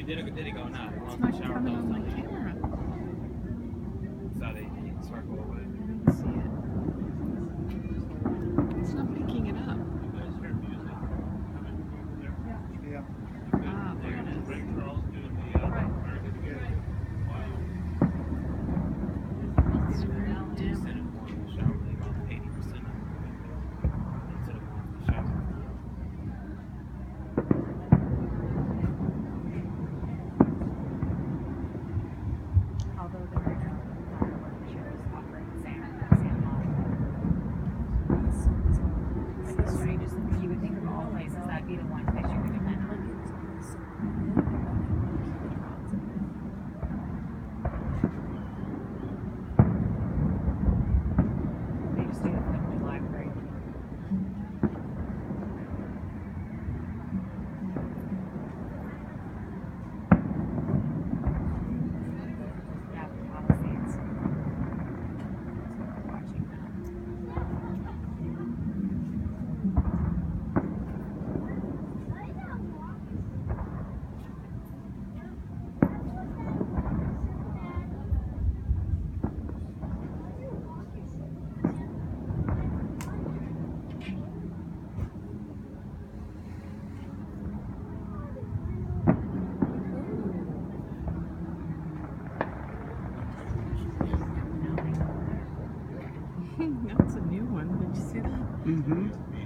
did it go now? It's not coming on my camera. Saw the circle over I don't see it. It's not picking it up. Yeah. Ah, there it is. Scroll down. Although the chairs offering the same model. Like the strangest thing, you would think of all places that'd be the one place you could depend on. They just do it like the library. Yeah, the policies. Watching that. That's a new one. Did you see that? Mm-hmm.